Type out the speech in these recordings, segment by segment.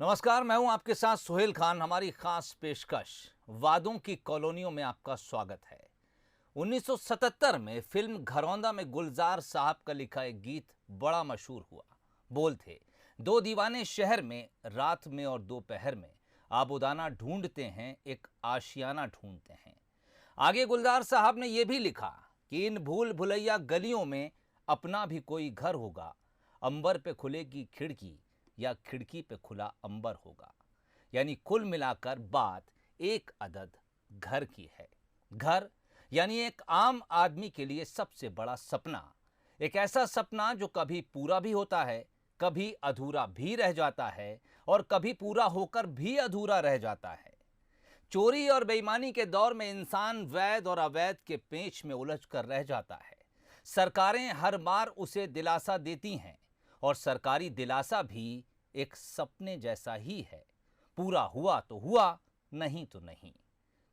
नमस्कार, मैं हूं आपके साथ सुहेल खान। हमारी खास पेशकश वादों की कॉलोनियों में आपका स्वागत है। 1977 में फिल्म घरौंदा में गुलजार साहब का लिखा एक गीत बड़ा मशहूर हुआ। बोल थे, दो दीवाने शहर में, रात में और दोपहर में आबोदाना ढूंढते हैं, एक आशियाना ढूंढते हैं। आगे गुलजार साहब ने यह भी लिखा कि इन भूल भुलैया गलियों में अपना भी कोई घर होगा, अंबर पे खुलेगी खिड़की या खिड़की पे खुला अंबर होगा। यानी कुल मिलाकर बात एक अदद घर की है। घर यानी एक आम आदमी के लिए सबसे बड़ा सपना, एक ऐसा सपना जो कभी पूरा भी होता है, कभी अधूरा भी रह जाता है और कभी पूरा होकर भी अधूरा रह जाता है। चोरी और बेईमानी के दौर में इंसान वैध और अवैध के पेंच में उलझ कर रह जाता है। सरकारें हर बार उसे दिलासा देती हैं और सरकारी दिलासा भी एक सपने जैसा ही है। पूरा हुआ तो हुआ, नहीं तो नहीं।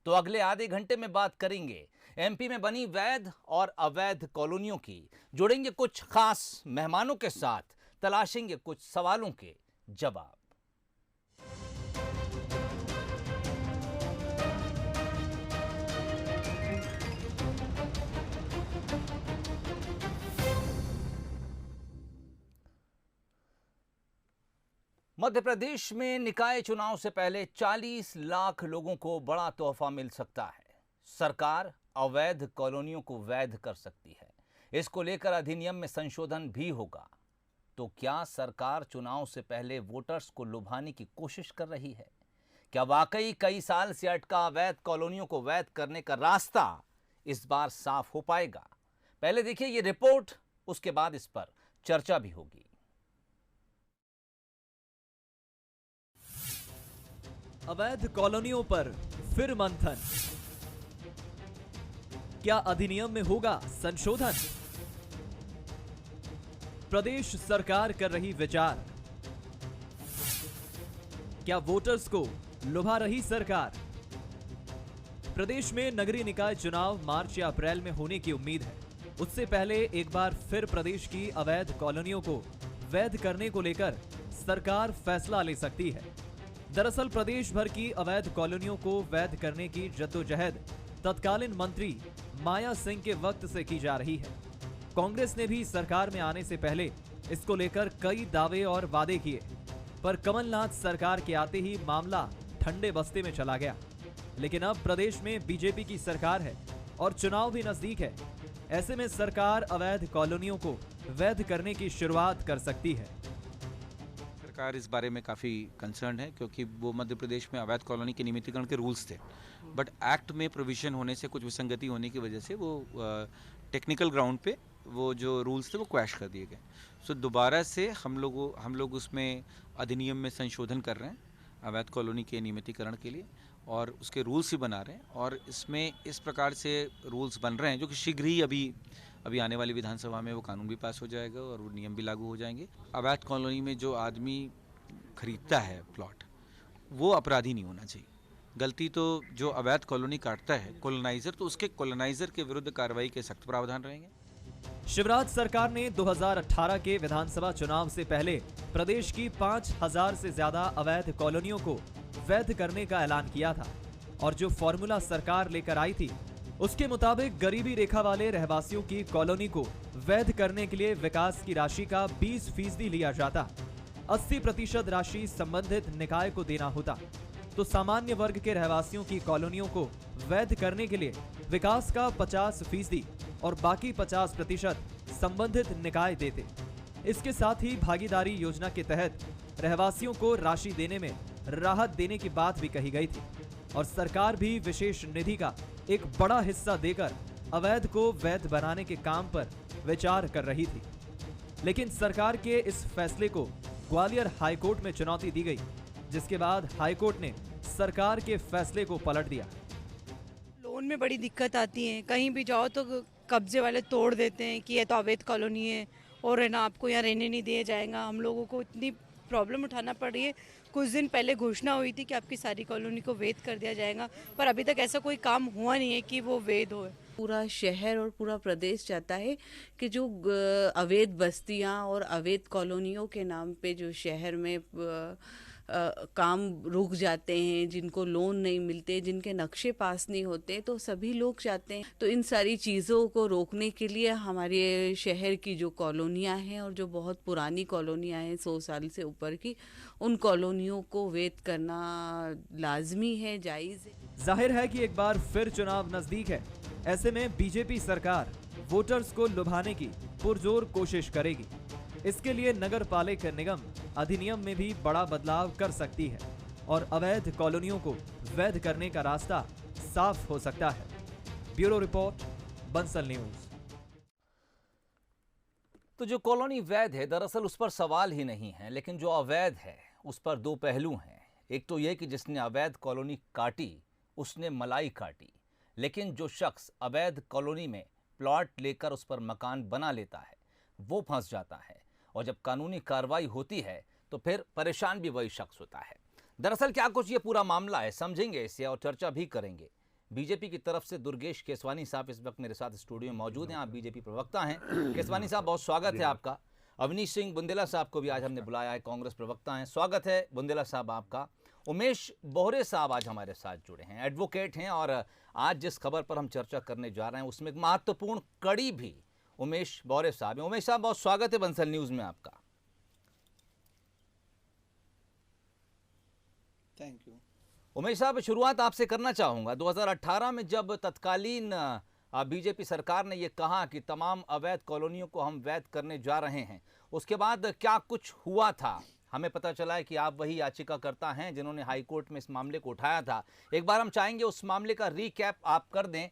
तो अगले आधे घंटे में बात करेंगे एमपी में बनी वैध और अवैध कॉलोनियों की। जुड़ेंगे कुछ खास मेहमानों के साथ, तलाशेंगे कुछ सवालों के जवाब। मध्य प्रदेश में निकाय चुनाव से पहले 40 लाख लोगों को बड़ा तोहफा मिल सकता है। सरकार अवैध कॉलोनियों को वैध कर सकती है। इसको लेकर अधिनियम में संशोधन भी होगा। तो क्या सरकार चुनाव से पहले वोटर्स को लुभाने की कोशिश कर रही है? क्या वाकई कई साल से अटका अवैध कॉलोनियों को वैध करने का रास्ता इस बार साफ हो पाएगा? पहले देखिए ये रिपोर्ट, उसके बाद इस पर चर्चा भी होगी। अवैध कॉलोनियों पर फिर मंथन, क्या अधिनियम में होगा संशोधन? प्रदेश सरकार कर रही विचार, क्या वोटर्स को लुभा रही सरकार? प्रदेश में नगरीय निकाय चुनाव मार्च या अप्रैल में होने की उम्मीद है। उससे पहले एक बार फिर प्रदेश की अवैध कॉलोनियों को वैध करने को लेकर सरकार फैसला ले सकती है। दरअसल प्रदेश भर की अवैध कॉलोनियों को वैध करने की जद्दोजहद तत्कालीन मंत्री माया सिंह के वक्त से की जा रही है। कांग्रेस ने भी सरकार में आने से पहले इसको लेकर कई दावे और वादे किए, पर कमलनाथ सरकार के आते ही मामला ठंडे बस्ते में चला गया। लेकिन अब प्रदेश में बीजेपी की सरकार है और चुनाव भी नजदीक है। ऐसे में सरकार अवैध कॉलोनियों को वैध करने की शुरुआत कर सकती है। सरकार इस बारे में काफ़ी कंसर्न है क्योंकि वो मध्य प्रदेश में अवैध कॉलोनी के नियमितीकरण के रूल्स थे, बट एक्ट में प्रोविजन होने से कुछ विसंगति होने की वजह से वो टेक्निकल ग्राउंड पे वो जो रूल्स थे वो क्वैश कर दिए गए। सो दोबारा से हम लोग उसमें अधिनियम में संशोधन कर रहे हैं अवैध कॉलोनी के नियमितीकरण के लिए, और उसके रूल्स भी बना रहे हैं। और इसमें इस प्रकार से रूल्स बन रहे हैं जो कि शीघ्र ही अभी आने वाली विधानसभा में वो कानून भी पास हो जाएगा और वो नियम भी लागू हो जाएंगे। अवैध कॉलोनी में जो आदमी खरीदता है प्लॉट, वो अपराधी नहीं होना चाहिए। गलती तो जो अवैध कॉलोनी काटता है कॉलोनाइजर, तो उसके कॉलोनाइजर के विरुद्ध कार्रवाई के सख्त प्रावधान रहेंगे। शिवराज सरकार ने 2018 के विधानसभा चुनाव से पहले प्रदेश की 5000 से ज्यादा अवैध कॉलोनियों को वैध करने का ऐलान किया था, और जो फॉर्मूला सरकार लेकर आई थी उसके मुताबिक गरीबी रेखा वाले रहवासियों की कॉलोनी को वैध करने के लिए विकास की राशि का 20% लिया जाता, 80% राशि संबंधित निकाय को देना होता। तो सामान्य वर्ग के रहवासियों की कॉलोनियों को वैध करने के लिए विकास का 50% और बाकी 50% संबंधित निकाय देते। इसके साथ ही भागीदारी योजना के तहत रहवासियों को राशि देने में राहत देने की बात भी कही गई थी, और सरकार भी विशेष निधि का एक बड़ा हिस्सा देकर अवैध को वैध बनाने के काम पर विचार कर रही थी। लेकिन सरकार के इस फैसले को ग्वालियर हाईकोर्ट में चुनौती दी गई, जिसके बाद हाईकोर्ट ने सरकार के फैसले को पलट दिया। लोन में बड़ी दिक्कत आती है, कहीं भी जाओ तो कब्जे वाले तोड़ देते हैं कि ये तो अवैध कॉलोनी है और है ना, आपको यहाँ रहने नहीं दिया जाएगा। हम लोगों को इतनी प्रॉब्लम उठाना पड़ रही है। कुछ दिन पहले घोषणा हुई थी कि आपकी सारी कॉलोनी को वैध कर दिया जाएगा, पर अभी तक ऐसा कोई काम हुआ नहीं है कि वो वैध हो। पूरा शहर और पूरा प्रदेश चाहता है कि जो अवैध बस्तियां और अवैध कॉलोनियों के नाम पे जो शहर में काम रुक जाते हैं, जिनको लोन नहीं मिलते, जिनके नक्शे पास नहीं होते, तो सभी लोग चाहते हैं। तो इन सारी चीज़ों को रोकने के लिए हमारे शहर की जो कॉलोनियाँ हैं और जो बहुत पुरानी कॉलोनियाँ हैं 100 साल से ऊपर की, उन कॉलोनियों को वैध करना लाजमी है, जायज़ है। जाहिर है कि एक बार फिर चुनाव नजदीक है। ऐसे में बीजेपी सरकार वोटर्स को लुभाने की पुरजोर कोशिश करेगी। इसके लिए नगर पालिक निगम अधिनियम में भी बड़ा बदलाव कर सकती है और अवैध कॉलोनियों को वैध करने का रास्ता साफ हो सकता है। Bureau report, Bansal news. तो जो कॉलोनी वैध है, दरअसल उस पर सवाल ही नहीं है, लेकिन जो अवैध है उस पर दो पहलू हैं। एक तो यह कि जिसने अवैध कॉलोनी काटी उसने मलाई काटी, लेकिन जो शख्स अवैध कॉलोनी में प्लॉट लेकर उस पर मकान बना लेता है वो फंस जाता है, और जब कानूनी कार्रवाई होती है तो फिर परेशान भी वही शख्स होता है। दरअसल क्या कुछ ये पूरा मामला है, समझेंगे इसे और चर्चा भी करेंगे। बीजेपी की तरफ से दुर्गेश केसवानी साहब इस वक्त मेरे साथ स्टूडियो में मौजूद हैं। आप बीजेपी प्रवक्ता हैं। केसवानी साहब, बहुत स्वागत है आपका। अवनीश सिंह बुंदेला साहब को भी आज हमने बुलाया है, कांग्रेस प्रवक्ता हैं। स्वागत है बुंदेला साहब आपका। उमेश बोहरे साहब आज हमारे साथ जुड़े हैं, एडवोकेट हैं, और आज जिस खबर पर हम चर्चा करने जा रहे हैं उसमें एक महत्वपूर्ण कड़ी भी उमेश बोहरे साहब हैं। उमेश साहब, बहुत स्वागत है बंसल न्यूज में आपका। Thank you. उमेश साहब, शुरुआत आपसे करना चाहूँगा। 2018 में जब तत्कालीन बीजेपी सरकार ने ये कहा कि तमाम अवैध कॉलोनियों को हम वैध करने जा रहे हैं, उसके बाद क्या कुछ हुआ था? हमें पता चला है कि आप वही याचिकाकर्ता हैं जिन्होंने हाई कोर्ट में इस मामले को उठाया था। एक बार हम चाहेंगे उस मामले का रीकैप आप कर दें,